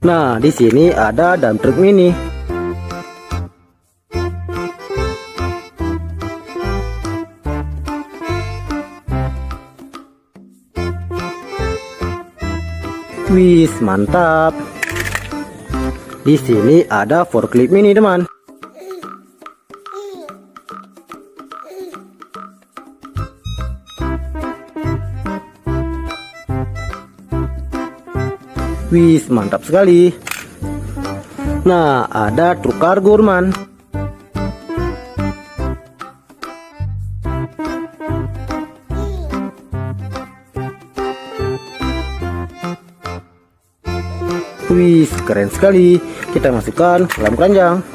Nah, di sini ada dump truck mini. Wis, mantap. Di sini ada forklift mini, teman. Wis, mantap sekali. Nah, ada truk kargo, teman. Wis, keren sekali. Kita masukkan ke dalam keranjang.